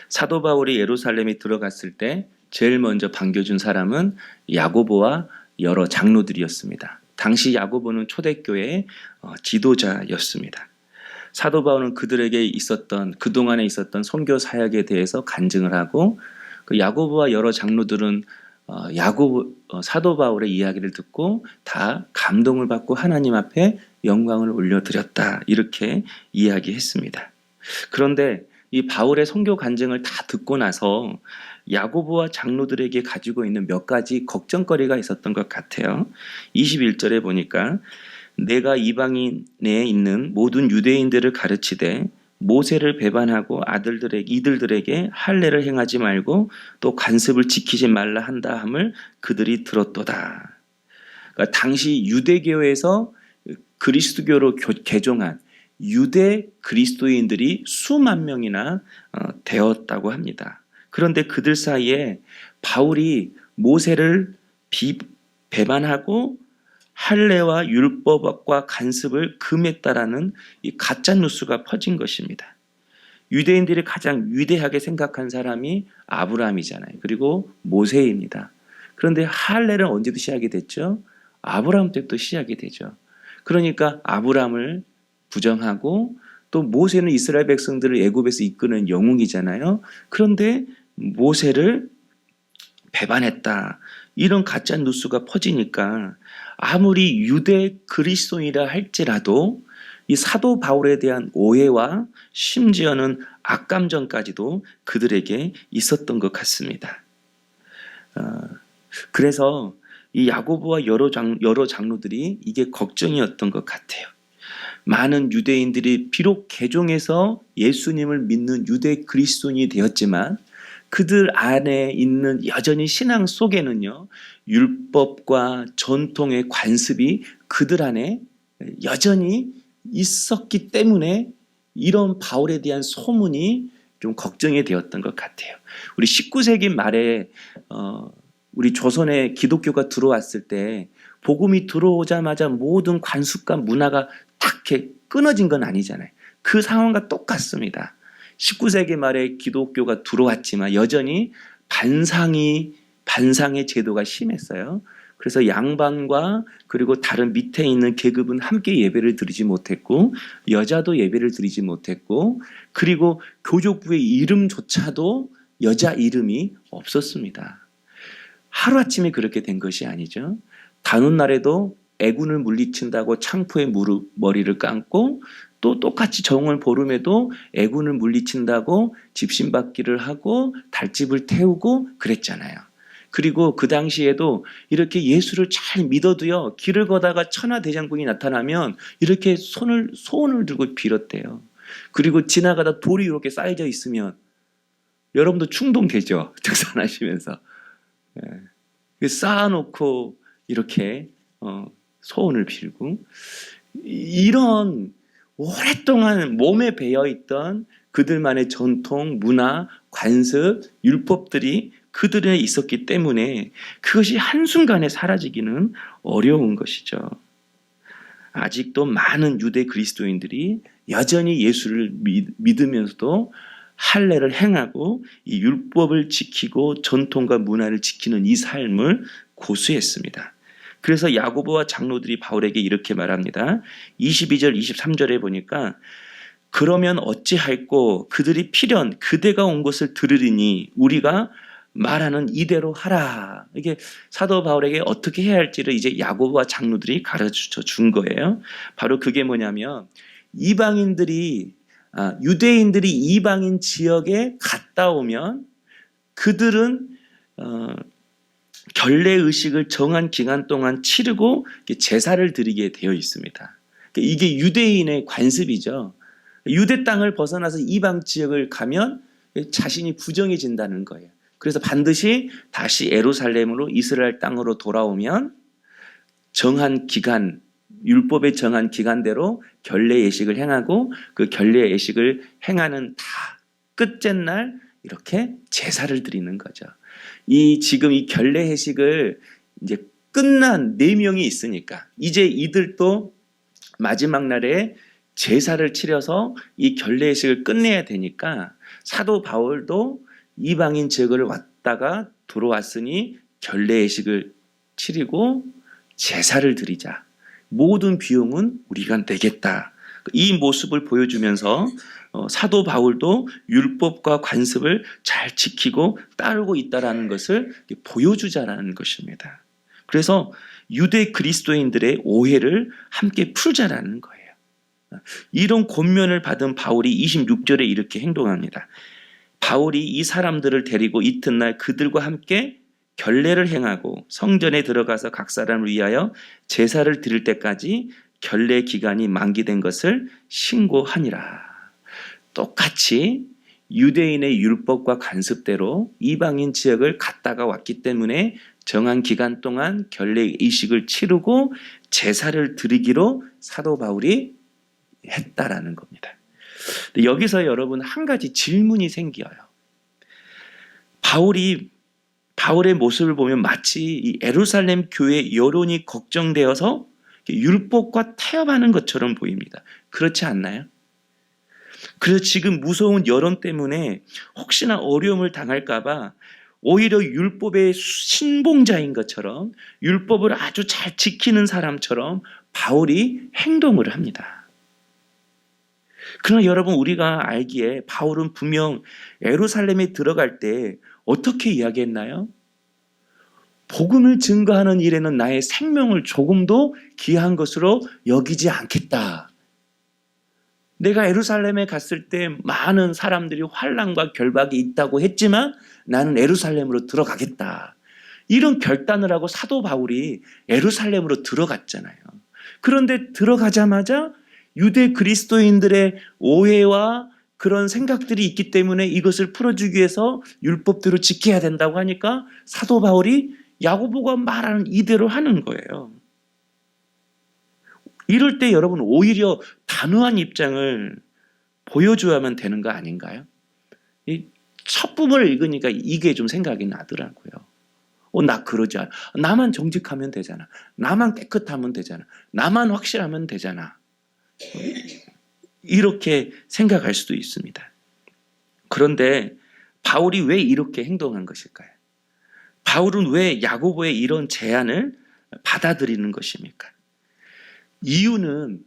사도 바울이 예루살렘에 들어갔을 때 제일 먼저 반겨준 사람은 야고보와 여러 장로들이었습니다. 당시 야고보는 초대교회의 지도자였습니다. 사도 바울은 그들에게 있었던 그동안에 있었던 선교 사역에 대해서 간증을 하고 그 야고보와 여러 장로들은 사도 바울의 이야기를 듣고 다 감동을 받고 하나님 앞에 영광을 올려드렸다 이렇게 이야기했습니다. 그런데 이 바울의 선교 간증을 다 듣고 나서 야고보와 장로들에게 가지고 있는 몇 가지 걱정거리가 있었던 것 같아요. 21절에 보니까 내가 이방인에 있는 모든 유대인들을 가르치되 모세를 배반하고 이들들에게 할례를 행하지 말고 또 관습을 지키지 말라 한다 함을 그들이 들었도다. 그러니까 당시 유대교에서 그리스도교로 개종한 유대 그리스도인들이 수만 명이나 되었다고 합니다. 그런데 그들 사이에 바울이 모세를 배반하고 할례와 율법과 간습을 금했다라는 이 가짜 뉴스가 퍼진 것입니다. 유대인들이 가장 위대하게 생각한 사람이 아브라함이잖아요. 그리고 모세입니다. 그런데 할례는 언제부터 시작이 됐죠? 아브라함 때부터 시작이 되죠. 그러니까 아브라함을 부정하고 또 모세는 이스라엘 백성들을 애굽에서 이끄는 영웅이잖아요. 그런데 모세를 배반했다. 이런 가짜 뉴스가 퍼지니까 아무리 유대 그리스도인이라 할지라도 이 사도 바울에 대한 오해와 심지어는 악감정까지도 그들에게 있었던 것 같습니다. 그래서 이 야고보와 여러 장로들이 이게 걱정이었던 것 같아요. 많은 유대인들이 비록 개종해서 예수님을 믿는 유대 그리스도인이 되었지만 그들 안에 있는 여전히 신앙 속에는요, 율법과 전통의 관습이 그들 안에 여전히 있었기 때문에 이런 바울에 대한 소문이 좀 걱정이 되었던 것 같아요. 우리 19세기 말에 우리 조선에 기독교가 들어왔을 때 복음이 들어오자마자 모든 관습과 문화가 딱 이렇게 끊어진 건 아니잖아요. 그 상황과 똑같습니다. 19세기 말에 기독교가 들어왔지만 여전히 반상의 제도가 심했어요. 그래서 양반과 그리고 다른 밑에 있는 계급은 함께 예배를 드리지 못했고 여자도 예배를 드리지 못했고 그리고 교족부의 이름조차도 여자 이름이 없었습니다. 하루아침에 그렇게 된 것이 아니죠. 단오날에도 애군을 물리친다고 창포에 머리를 감고 또 똑같이 정월 보름에도 애군을 물리친다고 집신받기를 하고 달집을 태우고 그랬잖아요. 그리고 그 당시에도 이렇게 예수를 잘 믿어도요, 길을 걷다가 천하대장군이 나타나면 이렇게 소원을 들고 빌었대요. 그리고 지나가다 돌이 이렇게 쌓여져 있으면 여러분도 충동되죠. 등산하시면서. 쌓아놓고 이렇게 소원을 빌고 이런 오랫동안 몸에 배어있던 그들만의 전통, 문화, 관습, 율법들이 그들에 있었기 때문에 그것이 한순간에 사라지기는 어려운 것이죠. 아직도 많은 유대 그리스도인들이 여전히 예수를 믿으면서도 할례를 행하고 이 율법을 지키고 전통과 문화를 지키는 이 삶을 고수했습니다. 그래서 야고보와 장로들이 바울에게 이렇게 말합니다. 22절 23절에 보니까 그러면 어찌할꼬 그들이 필연 그대가 온 것을 들으리니 우리가 말하는 이대로 하라. 이게 사도 바울에게 어떻게 해야 할지를 이제 야고보와 장로들이 가르쳐 준 거예요. 바로 그게 뭐냐면 유대인들이 이방인 지역에 갔다 오면 그들은 결례의식을 정한 기간 동안 치르고 제사를 드리게 되어 있습니다. 이게 유대인의 관습이죠. 유대 땅을 벗어나서 이방 지역을 가면 자신이 부정해진다는 거예요. 그래서 반드시 다시 예루살렘으로 이스라엘 땅으로 돌아오면 정한 기간, 율법에 정한 기간대로 결례 예식을 행하고 그 결례 예식을 행하는 다 끝째 날 이렇게 제사를 드리는 거죠. 지금 이 결례 예식을 이제 끝난 4명이 있으니까 이제 이들도 마지막 날에 제사를 치러서 이 결례의식을 끝내야 되니까 사도 바울도 이방인 지역을 왔다가 들어왔으니 결례의식을 치르고 제사를 드리자. 모든 비용은 우리가 내겠다. 이 모습을 보여주면서 사도 바울도 율법과 관습을 잘 지키고 따르고 있다는 것을 보여주자라는 것입니다. 그래서 유대 그리스도인들의 오해를 함께 풀자라는 거예요. 이런 권면을 받은 바울이 26절에 이렇게 행동합니다. 바울이 이 사람들을 데리고 이튿날 그들과 함께 결례를 행하고 성전에 들어가서 각 사람을 위하여 제사를 드릴 때까지 결례 기간이 만기된 것을 신고하니라. 똑같이 유대인의 율법과 관습대로 이방인 지역을 갔다가 왔기 때문에 정한 기간 동안 결례 의식을 치르고 제사를 드리기로 사도 바울이 했다라는 겁니다. 여기서 여러분 한 가지 질문이 생겨요. 바울의 모습을 보면 마치 이 예루살렘 교회 여론이 걱정되어서 율법과 타협하는 것처럼 보입니다. 그렇지 않나요? 그래서 지금 무서운 여론 때문에 혹시나 어려움을 당할까 봐 오히려 율법의 신봉자인 것처럼 율법을 아주 잘 지키는 사람처럼 바울이 행동을 합니다. 그러나 여러분 우리가 알기에 바울은 분명 예루살렘에 들어갈 때 어떻게 이야기했나요? 복음을 증거하는 일에는 나의 생명을 조금도 귀한 것으로 여기지 않겠다. 내가 예루살렘에 갔을 때 많은 사람들이 환난과 결박이 있다고 했지만 나는 예루살렘으로 들어가겠다. 이런 결단을 하고 사도 바울이 예루살렘으로 들어갔잖아요. 그런데 들어가자마자 유대 그리스도인들의 오해와 그런 생각들이 있기 때문에 이것을 풀어주기 위해서 율법대로 지켜야 된다고 하니까 사도 바울이 야고보가 말하는 이대로 하는 거예요. 이럴 때 여러분 오히려 단호한 입장을 보여줘야만 되는 거 아닌가요? 이 첫 부분을 읽으니까 이게 좀 생각이 나더라고요. 나 그러지 않아. 나만 정직하면 되잖아. 나만 깨끗하면 되잖아. 나만 확실하면 되잖아. 이렇게 생각할 수도 있습니다. 그런데 바울이 왜 이렇게 행동한 것일까요? 바울은 왜 야고보의 이런 제안을 받아들이는 것입니까? 이유는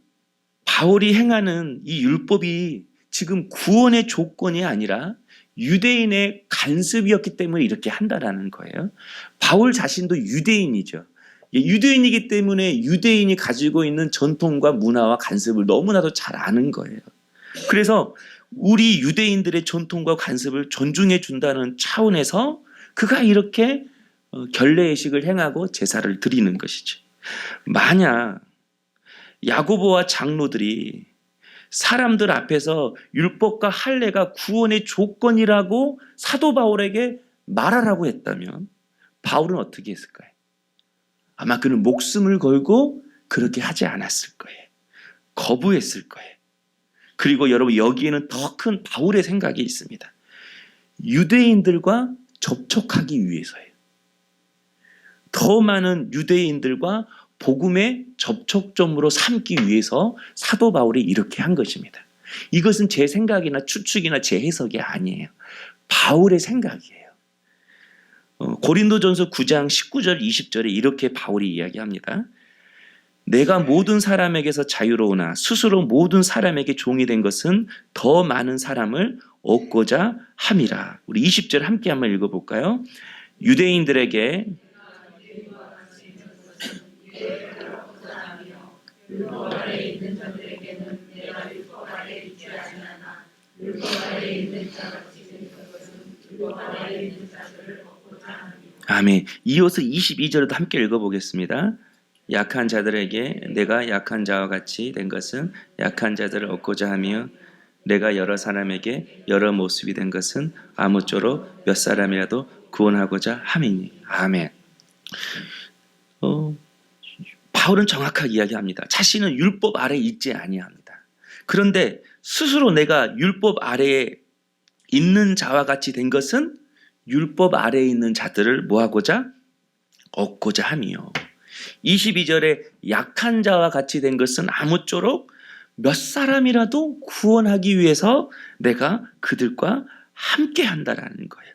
바울이 행하는 이 율법이 지금 구원의 조건이 아니라 유대인의 간섭이었기 때문에 이렇게 한다라는 거예요. 바울 자신도 유대인이죠. 유대인이기 때문에 유대인이 가지고 있는 전통과 문화와 간섭을 너무나도 잘 아는 거예요. 그래서 우리 유대인들의 전통과 간섭을 존중해 준다는 차원에서 그가 이렇게 결례의식을 행하고 제사를 드리는 것이죠. 만약 야고보와 장로들이 사람들 앞에서 율법과 할례가 구원의 조건이라고 사도 바울에게 말하라고 했다면 바울은 어떻게 했을까요? 아마 그는 목숨을 걸고 그렇게 하지 않았을 거예요. 거부했을 거예요. 그리고 여러분 여기에는 더 큰 바울의 생각이 있습니다. 유대인들과 접촉하기 위해서예요. 더 많은 유대인들과 복음의 접촉점으로 삼기 위해서 사도 바울이 이렇게 한 것입니다. 이것은 제 생각이나 추측이나 제 해석이 아니에요. 바울의 생각이에요. 고린도전서 9장 19절 20절에 이렇게 바울이 이야기합니다. 내가 모든 사람에게서 자유로우나 스스로 모든 사람에게 종이 된 것은 더 많은 사람을 얻고자 함이라. 우리 20절 함께 한번 읽어볼까요? 유대인들에게 율법 아래 있는 자들에게는 내가 율법 아래 있지 않으나 율법 아래 있는 자같이 된 것은 율법 아래 있는 자들을 얻고자 하니. 아멘. 이어서 22절도 함께 읽어보겠습니다. 약한 자들에게 내가 약한 자와 같이 된 것은 약한 자들을 얻고자 하며 내가 여러 사람에게 여러 모습이 된 것은 아무쪼록 몇 사람이라도 구원하고자 함이니. 아멘. 바울은 정확하게 이야기합니다. 자신은 율법 아래에 있지 아니합니다. 그런데 스스로 내가 율법 아래에 있는 자와 같이 된 것은 율법 아래에 있는 자들을 뭐하고자? 얻고자 함이요. 22절에 약한 자와 같이 된 것은 아무쪼록 몇 사람이라도 구원하기 위해서 내가 그들과 함께 한다라는 거예요.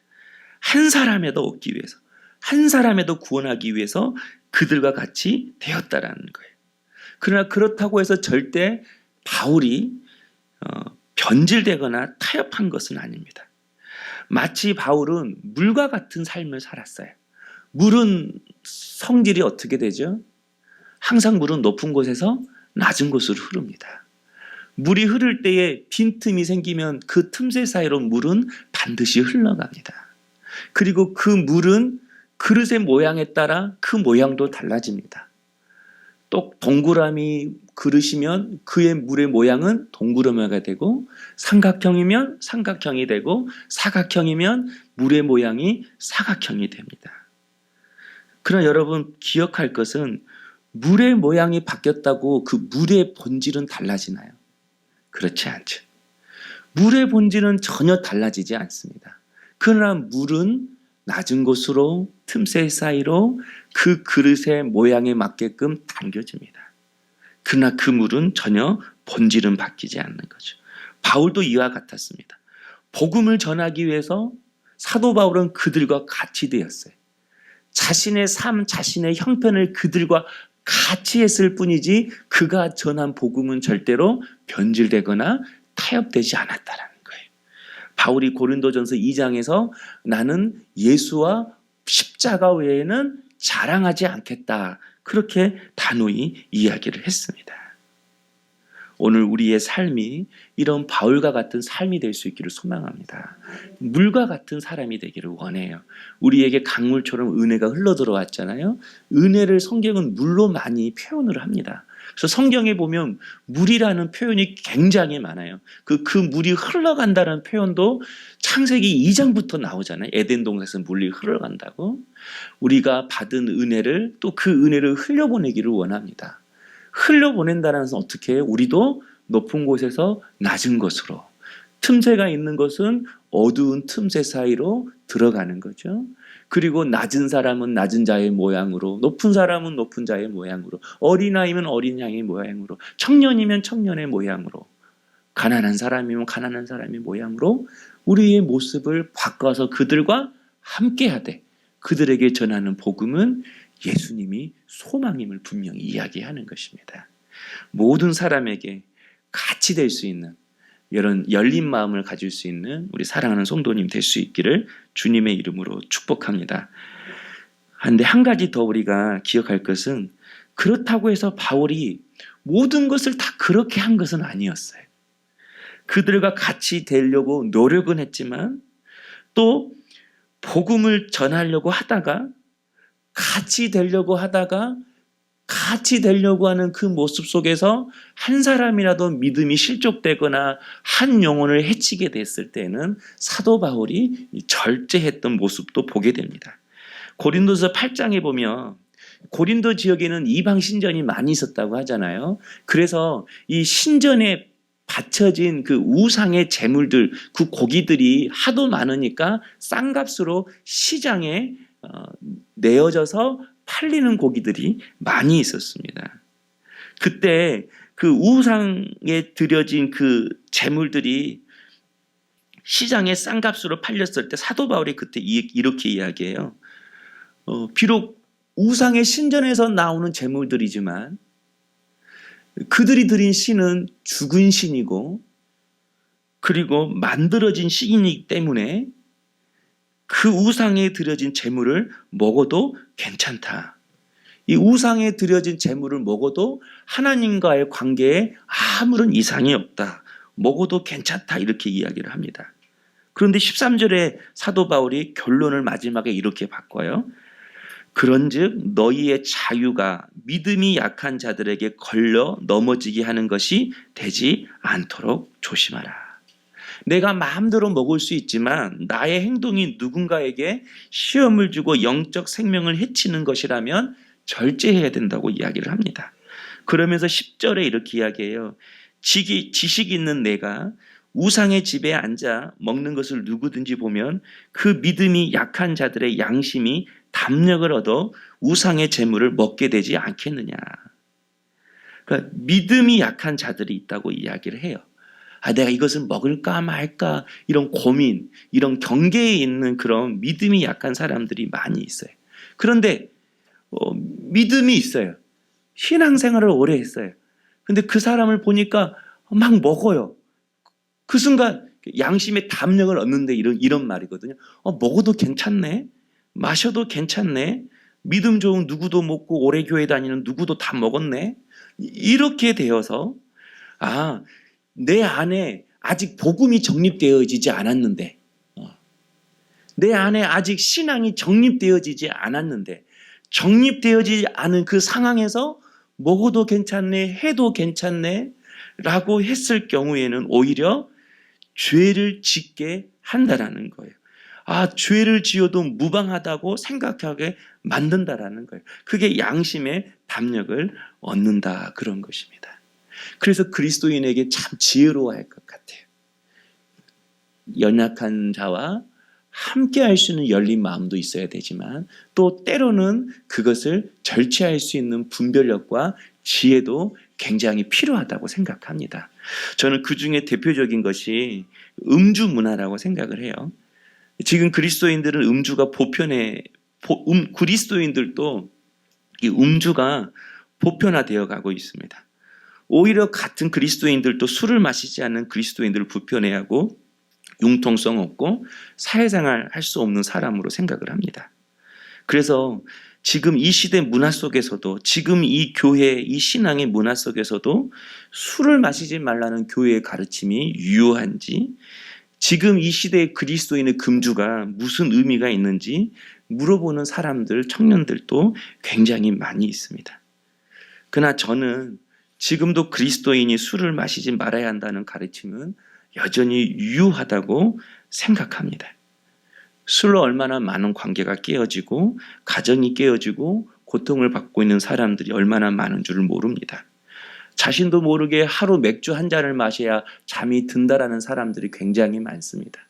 한 사람이라도 얻기 위해서, 한 사람이라도 구원하기 위해서 그들과 같이 되었다라는 거예요. 그러나 그렇다고 해서 절대 바울이 변질되거나 타협한 것은 아닙니다. 마치 바울은 물과 같은 삶을 살았어요. 물은 성질이 어떻게 되죠? 항상 물은 높은 곳에서 낮은 곳으로 흐릅니다. 물이 흐를 때에 빈틈이 생기면 그 틈새 사이로 물은 반드시 흘러갑니다. 그리고 그 물은 그릇의 모양에 따라 그 모양도 달라집니다. 또 동그라미 그릇이면 그의 물의 모양은 동그라미가 되고, 삼각형이면 삼각형이 되고, 사각형이면 물의 모양이 사각형이 됩니다. 그러나 여러분 기억할 것은 물의 모양이 바뀌었다고 그 물의 본질은 달라지나요? 그렇지 않죠. 물의 본질은 전혀 달라지지 않습니다. 그러나 물은 낮은 곳으로 틈새 사이로 그 그릇의 모양에 맞게끔 당겨집니다. 그러나 그 물은 전혀 본질은 바뀌지 않는 거죠. 바울도 이와 같았습니다. 복음을 전하기 위해서 사도 바울은 그들과 같이 되었어요. 자신의 삶, 자신의 형편을 그들과 같이 했을 뿐이지 그가 전한 복음은 절대로 변질되거나 타협되지 않았다라는 거예요. 바울이 고린도전서 2장에서 나는 예수와 십자가 외에는 자랑하지 않겠다, 그렇게 단호히 이야기를 했습니다. 오늘 우리의 삶이 이런 바울과 같은 삶이 될 수 있기를 소망합니다. 물과 같은 사람이 되기를 원해요. 우리에게 강물처럼 은혜가 흘러들어왔잖아요. 은혜를 성경은 물로 많이 표현을 합니다. 그래서 성경에 보면 물이라는 표현이 굉장히 많아요. 그 물이 흘러간다는 표현도 창세기 2장부터 나오잖아요. 에덴 동산에서 물이 흘러간다고. 우리가 받은 은혜를, 또 그 은혜를 흘려보내기를 원합니다. 흘려보낸다는 것은 어떻게 해요? 우리도 높은 곳에서 낮은 곳으로, 틈새가 있는 것은 어두운 틈새 사이로 들어가는 거죠. 그리고 낮은 사람은 낮은 자의 모양으로, 높은 사람은 높은 자의 모양으로, 어린아이면 어린 양의 모양으로, 청년이면 청년의 모양으로, 가난한 사람이면 가난한 사람의 모양으로 우리의 모습을 바꿔서 그들과 함께하되, 그들에게 전하는 복음은 예수님이 소망임을 분명히 이야기하는 것입니다. 모든 사람에게 같이 될 수 있는, 이런 열린 마음을 가질 수 있는 우리 사랑하는 성도님 될 수 있기를 주님의 이름으로 축복합니다. 그런데 한 가지 더 우리가 기억할 것은, 그렇다고 해서 바울이 모든 것을 다 그렇게 한 것은 아니었어요. 그들과 같이 되려고 노력은 했지만, 또 복음을 전하려고 하다가, 같이 되려고 하다가, 같이 되려고 하는 그 모습 속에서 한 사람이라도 믿음이 실족되거나 한 영혼을 해치게 됐을 때는 사도 바울이 절제했던 모습도 보게 됩니다. 고린도서 8장에 보면 고린도 지역에는 이방 신전이 많이 있었다고 하잖아요. 그래서 이 신전에 바쳐진 그 우상의 제물들, 그 고기들이 하도 많으니까 싼 값으로 시장에 내어져서 팔리는 고기들이 많이 있었습니다. 그때 그 우상에 드려진 그 제물들이 시장에 싼 값으로 팔렸을 때 사도 바울이 그때 이렇게 이야기해요. 비록 우상의 신전에서 나오는 제물들이지만 그들이 드린 신은 죽은 신이고, 그리고 만들어진 신이기 때문에 그 우상에 드려진 제물을 먹어도 괜찮다. 이 우상에 드려진 제물을 먹어도 하나님과의 관계에 아무런 이상이 없다. 먹어도 괜찮다. 이렇게 이야기를 합니다. 그런데 13절에 사도 바울이 결론을 마지막에 이렇게 바꿔요. 그런즉 너희의 자유가 믿음이 약한 자들에게 걸려 넘어지게 하는 것이 되지 않도록 조심하라. 내가 마음대로 먹을 수 있지만 나의 행동이 누군가에게 시험을 주고 영적 생명을 해치는 것이라면 절제해야 된다고 이야기를 합니다. 그러면서 10절에 이렇게 이야기해요. 지식 있는 내가 우상의 집에 앉아 먹는 것을 누구든지 보면 그 믿음이 약한 자들의 양심이 담력을 얻어 우상의 재물을 먹게 되지 않겠느냐. 그러니까 믿음이 약한 자들이 있다고 이야기를 해요. 내가 이것을 먹을까 말까 이런 고민, 이런 경계에 있는 그런 믿음이 약한 사람들이 많이 있어요. 그런데 믿음이 있어요. 신앙생활을 오래 했어요. 근데 그 사람을 보니까 막 먹어요. 그 순간 양심의 담력을 얻는데 이런 말이거든요. 먹어도 괜찮네. 마셔도 괜찮네. 믿음 좋은 누구도 먹고 오래 교회 다니는 누구도 다 먹었네. 이렇게 되어서 내 안에 아직 복음이 정립되어지지 않았는데, 내 안에 아직 신앙이 정립되어지지 않았는데, 정립되어지지 않은 그 상황에서 먹어도 괜찮네, 해도 괜찮네 라고 했을 경우에는 오히려 죄를 짓게 한다라는 거예요. 죄를 지어도 무방하다고 생각하게 만든다라는 거예요. 그게 양심의 담력을 얻는다 그런 것입니다. 그래서 그리스도인에게 참 지혜로워야 할 것 같아요. 연약한 자와 함께 할 수 있는 열린 마음도 있어야 되지만 또 때로는 그것을 절제할 수 있는 분별력과 지혜도 굉장히 필요하다고 생각합니다. 저는 그 중에 대표적인 것이 음주 문화라고 생각을 해요. 지금 그리스도인들은 음주가 그리스도인들도 이 음주가 보편화되어 가고 있습니다. 오히려 같은 그리스도인들도 술을 마시지 않는 그리스도인들을 불편해하고 융통성 없고 사회생활 할 수 없는 사람으로 생각을 합니다. 그래서 지금 이 시대 문화 속에서도 지금 이 교회, 이 신앙의 문화 속에서도 술을 마시지 말라는 교회의 가르침이 유효한지 지금 이 시대의 그리스도인의 금주가 무슨 의미가 있는지 물어보는 사람들, 청년들도 굉장히 많이 있습니다. 그러나 저는 지금도 그리스도인이 술을 마시지 말아야 한다는 가르침은 여전히 유효하다고 생각합니다. 술로 얼마나 많은 관계가 깨어지고 가정이 깨어지고 고통을 받고 있는 사람들이 얼마나 많은 줄을 모릅니다. 자신도 모르게 하루 맥주 한 잔을 마셔야 잠이 든다라는 사람들이 굉장히 많습니다.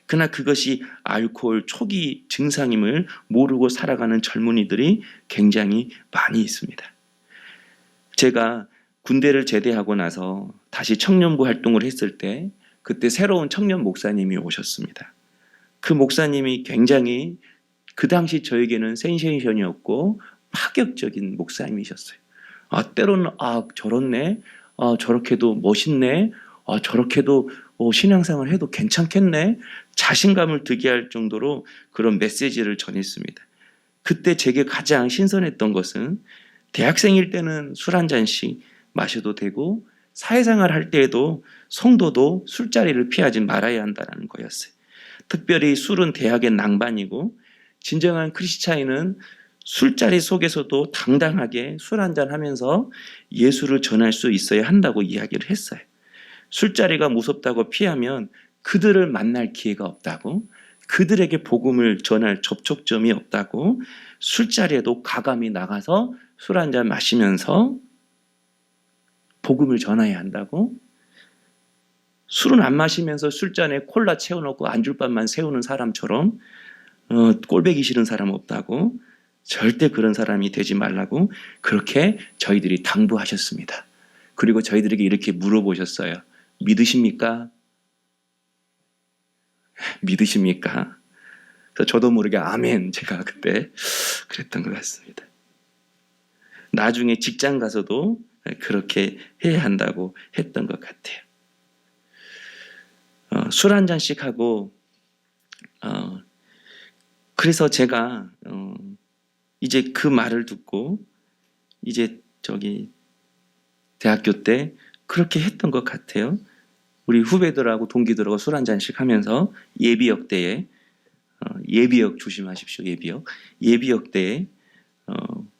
그러나 그것이 알코올 초기 증상임을 모르고 살아가는 젊은이들이 굉장히 많이 있습니다. 제가 군대를 제대하고 나서 다시 청년부 활동을 했을 때 그때 새로운 청년 목사님이 오셨습니다. 그 목사님이 굉장히 그 당시 저에게는 센세이션이었고 파격적인 목사님이셨어요. 때로는 저렇네, 저렇게도 멋있네, 저렇게도 신앙생활 해도 괜찮겠네, 자신감을 들게 할 정도로 그런 메시지를 전했습니다. 그때 제게 가장 신선했던 것은 대학생일 때는 술 한 잔씩 마셔도 되고 사회생활 할 때에도 성도도 술자리를 피하지 말아야 한다는 거였어요. 특별히 술은 대학의 낭반이고 진정한 크리스찬인은 술자리 속에서도 당당하게 술 한잔 하면서 예수를 전할 수 있어야 한다고 이야기를 했어요. 술자리가 무섭다고 피하면 그들을 만날 기회가 없다고, 그들에게 복음을 전할 접촉점이 없다고, 술자리에도 과감히 나가서 술 한잔 마시면서 복음을 전해야 한다고, 술은 안 마시면서 술잔에 콜라 채워놓고 안줄밥만 세우는 사람처럼 꼴보기 싫은 사람 없다고, 절대 그런 사람이 되지 말라고 그렇게 저희들이 당부하셨습니다. 그리고 저희들에게 이렇게 물어보셨어요. 믿으십니까? 믿으십니까? 그래서 저도 모르게 아멘 제가 그때 그랬던 것 같습니다. 나중에 직장 가서도 그렇게 해야 한다고 했던 것 같아요. 술 한 잔씩 하고 그래서 제가 이제 그 말을 듣고 이제 대학교 때 그렇게 했던 것 같아요. 우리 후배들하고 동기들하고 술 한 잔씩 하면서 예비역 때에 예비역 조심하십시오. 예비역 때에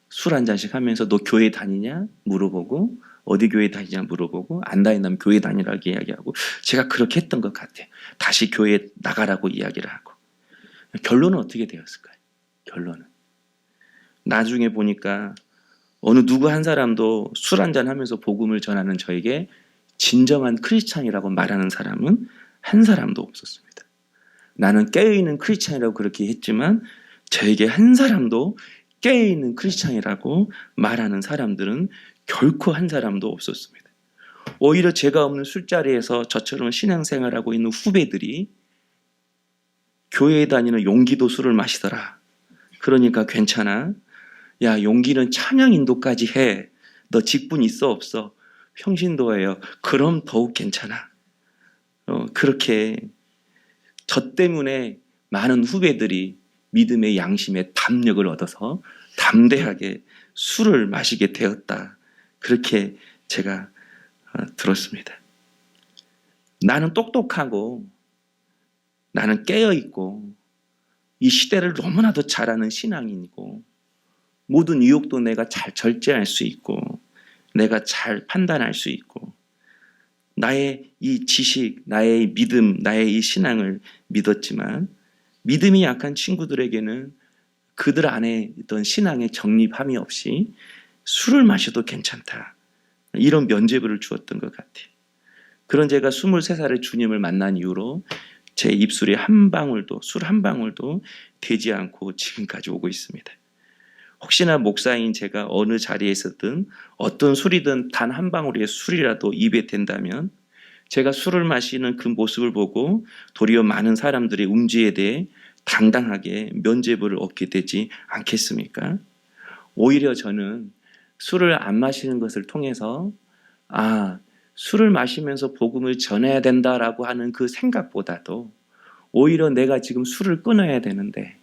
술 한 잔씩 하면서 너 교회 다니냐 물어보고 어디 교회 다니냐 물어보고 안 다니면 교회 다니라고 이야기하고 제가 그렇게 했던 것 같아요. 다시 교회 나가라고 이야기를 하고. 결론은 어떻게 되었을까요? 결론은 나중에 보니까 어느 누구 한 사람도 술 한잔 하면서 복음을 전하는 저에게 진정한 크리스찬이라고 말하는 사람은 한 사람도 없었습니다. 나는 깨어있는 크리스찬이라고 그렇게 했지만 저에게 한 사람도 깨어있는 크리스찬이라고 말하는 사람들은 결코 한 사람도 없었습니다. 오히려 제가 없는 술자리에서 저처럼 신앙생활하고 있는 후배들이 교회에 다니는 용기도 술을 마시더라. 그러니까 괜찮아. 야, 용기는 찬양 인도까지 해. 너 직분 있어 없어? 평신도예요. 그럼 더욱 괜찮아. 그렇게 저 때문에 많은 후배들이 믿음의 양심에 담력을 얻어서 담대하게 술을 마시게 되었다. 그렇게 제가 들었습니다. 나는 똑똑하고 나는 깨어있고 이 시대를 너무나도 잘 아는 신앙인이고 모든 유혹도 내가 잘 절제할 수 있고 내가 잘 판단할 수 있고 나의 이 지식, 나의 믿음, 나의 이 신앙을 믿었지만 믿음이 약한 친구들에게는 그들 안에 있던 신앙의 정립함이 없이 술을 마셔도 괜찮다. 이런 면죄부를 주었던 것 같아요. 그런 제가 23살에 주님을 만난 이후로 제 입술에 술 한 방울도 되지 않고 지금까지 오고 있습니다. 혹시나 목사인 제가 어느 자리에 있었든 어떤 술이든 단 한 방울의 술이라도 입에 댄다면 제가 술을 마시는 그 모습을 보고 도리어 많은 사람들의 음주에 대해 당당하게 면죄부를 얻게 되지 않겠습니까? 오히려 저는 술을 안 마시는 것을 통해서 술을 마시면서 복음을 전해야 된다라고 하는 그 생각보다도 오히려 내가 지금 술을 끊어야 되는데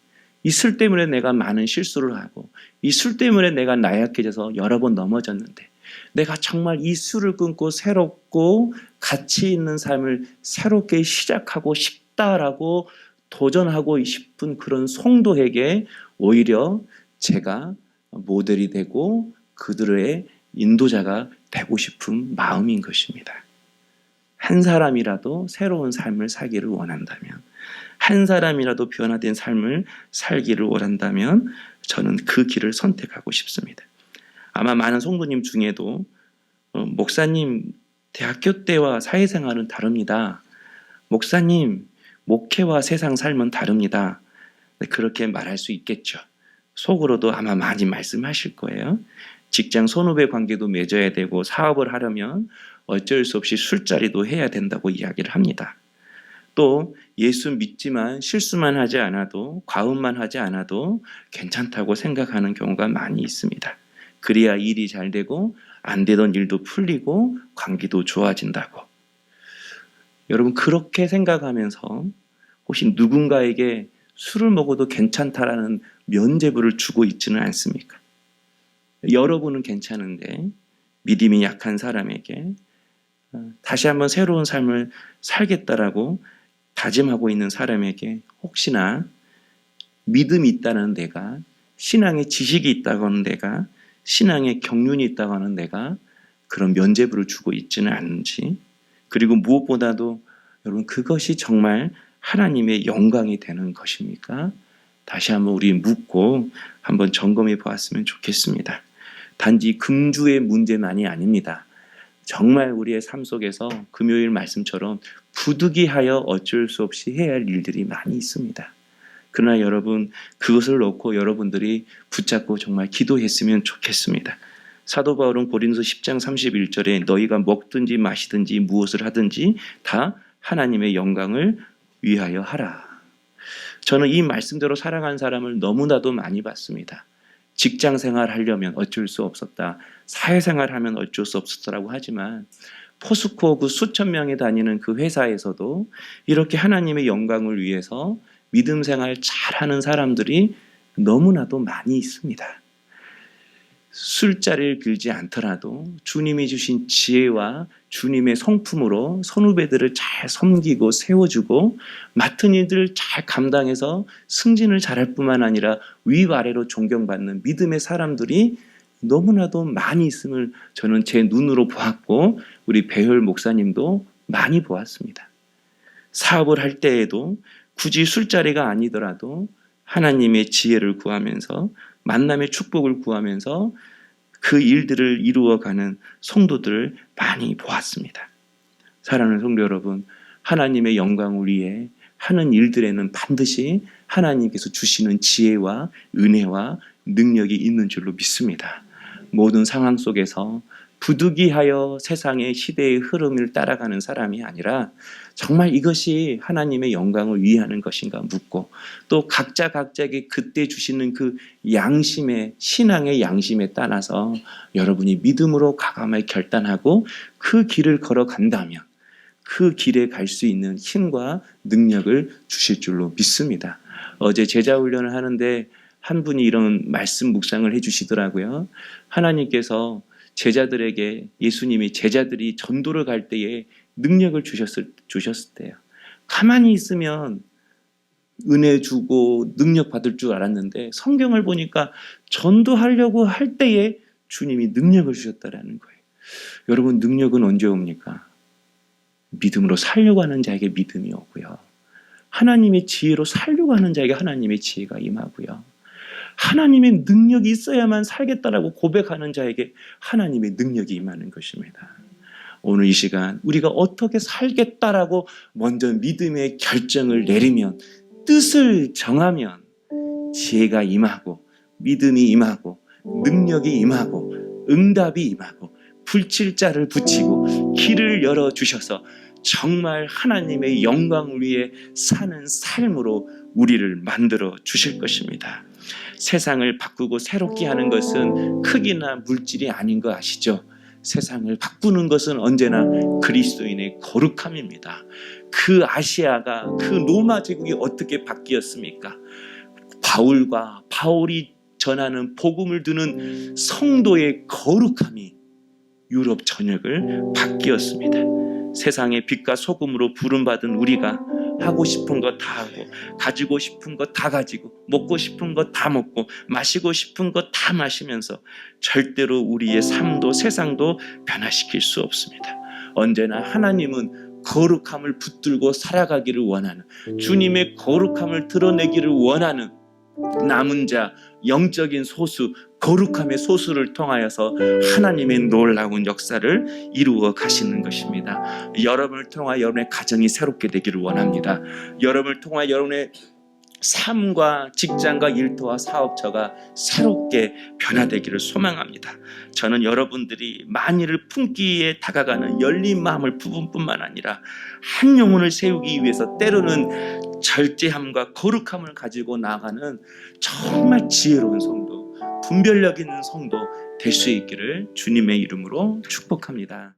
이 술 때문에 내가 많은 실수를 하고 이 술 때문에 내가 나약해져서 여러 번 넘어졌는데 내가 정말 이 술을 끊고 새롭고 가치 있는 삶을 새롭게 시작하고 싶다라고 도전하고 싶은 그런 성도에게 오히려 제가 모델이 되고 그들의 인도자가 되고 싶은 마음인 것입니다. 한 사람이라도 새로운 삶을 살기를 원한다면, 한 사람이라도 변화된 삶을 살기를 원한다면 저는 그 길을 선택하고 싶습니다. 아마 많은 성도님 중에도 목사님 대학교 때와 사회생활은 다릅니다. 목사님 목회와 세상 삶은 다릅니다. 그렇게 말할 수 있겠죠. 속으로도 아마 많이 말씀하실 거예요. 직장 선후배 관계도 맺어야 되고 사업을 하려면 어쩔 수 없이 술자리도 해야 된다고 이야기를 합니다. 또 예수 믿지만 실수만 하지 않아도 과음만 하지 않아도 괜찮다고 생각하는 경우가 많이 있습니다. 그래야 일이 잘 되고 안 되던 일도 풀리고 관계도 좋아진다고. 여러분 그렇게 생각하면서 혹시 누군가에게 술을 먹어도 괜찮다라는 면죄부를 주고 있지는 않습니까? 여러분은 괜찮은데 믿음이 약한 사람에게 다시 한번 새로운 삶을 살겠다라고 다짐하고 있는 사람에게 혹시나 믿음이 있다는 내가, 신앙의 지식이 있다고 하는 내가, 신앙의 경륜이 있다고 하는 내가 그런 면죄부를 주고 있지는 않은지, 그리고 무엇보다도 여러분 그것이 정말 하나님의 영광이 되는 것입니까? 다시 한번 우리 묻고 한번 점검해 보았으면 좋겠습니다. 단지 금주의 문제만이 아닙니다. 정말 우리의 삶 속에서 금요일 말씀처럼 부득이하여 어쩔 수 없이 해야 할 일들이 많이 있습니다. 그러나 여러분 그것을 놓고 여러분들이 붙잡고 정말 기도했으면 좋겠습니다. 사도 바울은 고린도서 10장 31절에 너희가 먹든지 마시든지 무엇을 하든지 다 하나님의 영광을 위하여 하라. 저는 이 말씀대로 살아간 사람을 너무나도 많이 봤습니다. 직장생활 하려면 어쩔 수 없었다. 사회생활 하면 어쩔 수 없었다라고 하지만 포스코 그 수천 명이 다니는 그 회사에서도 이렇게 하나님의 영광을 위해서 믿음 생활 잘하는 사람들이 너무나도 많이 있습니다. 술자리를 빌지 않더라도 주님이 주신 지혜와 주님의 성품으로 선후배들을 잘 섬기고 세워주고 맡은 일들을 잘 감당해서 승진을 잘할 뿐만 아니라 위아래로 존경받는 믿음의 사람들이 너무나도 많이 있음을 저는 제 눈으로 보았고 우리 배혈 목사님도 많이 보았습니다. 사업을 할 때에도 굳이 술자리가 아니더라도 하나님의 지혜를 구하면서 만남의 축복을 구하면서 그 일들을 이루어가는 성도들을 많이 보았습니다. 사랑하는 성도 여러분, 하나님의 영광을 위해 하는 일들에는 반드시 하나님께서 주시는 지혜와 은혜와 능력이 있는 줄로 믿습니다. 모든 상황 속에서 부득이하여 세상의 시대의 흐름을 따라가는 사람이 아니라 정말 이것이 하나님의 영광을 위하는 것인가 묻고, 또 각자에게 그때 주시는 그 양심의, 신앙의 양심에 따라서 여러분이 믿음으로 과감하게 결단하고 그 길을 걸어간다면 그 길에 갈 수 있는 힘과 능력을 주실 줄로 믿습니다. 어제 제자훈련을 하는데 한 분이 이런 말씀 묵상을 해주시더라고요. 하나님께서 제자들에게, 예수님이 제자들이 전도를 갈 때에 능력을 주셨을 때요. 가만히 있으면 은혜 주고 능력 받을 줄 알았는데 성경을 보니까 전도하려고 할 때에 주님이 능력을 주셨다라는 거예요. 여러분, 능력은 언제 옵니까? 믿음으로 살려고 하는 자에게 믿음이 오고요. 하나님의 지혜로 살려고 하는 자에게 하나님의 지혜가 임하고요. 하나님의 능력이 있어야만 살겠다라고 고백하는 자에게 하나님의 능력이 임하는 것입니다. 오늘 이 시간 우리가 어떻게 살겠다라고 먼저 믿음의 결정을 내리면, 뜻을 정하면 지혜가 임하고 믿음이 임하고 능력이 임하고 응답이 임하고 불칠자를 붙이고 길을 열어주셔서 정말 하나님의 영광을 위해 사는 삶으로 우리를 만들어 주실 것입니다. 세상을 바꾸고 새롭게 하는 것은 크기나 물질이 아닌 거 아시죠? 세상을 바꾸는 것은 언제나 그리스도인의 거룩함입니다. 그 아시아가, 그 로마 제국이 어떻게 바뀌었습니까? 바울이 전하는 복음을 듣는 성도의 거룩함이 유럽 전역을 바뀌었습니다. 세상의 빛과 소금으로 부름받은 우리가 하고 싶은 거 다 하고, 가지고 싶은 거 다 가지고, 먹고 싶은 거 다 먹고, 마시고 싶은 거 다 마시면서 절대로 우리의 삶도 세상도 변화시킬 수 없습니다. 언제나 하나님은 거룩함을 붙들고 살아가기를 원하는, 주님의 거룩함을 드러내기를 원하는 남은 자, 영적인 소수, 거룩함의 소수를 통하여서 하나님의 놀라운 역사를 이루어 가시는 것입니다. 여러분을 통하여 여러분의 가정이 새롭게 되기를 원합니다. 여러분을 통하여 여러분의 삶과 직장과 일터와 사업처가 새롭게 변화되기를 소망합니다. 저는 여러분들이 만일을 품기에 다가가는 열린 마음을 품을 뿐만 아니라 한 영혼을 세우기 위해서 때로는 절제함과 거룩함을 가지고 나아가는 정말 지혜로운 성도, 분별력 있는 성도 될 수 있기를 주님의 이름으로 축복합니다.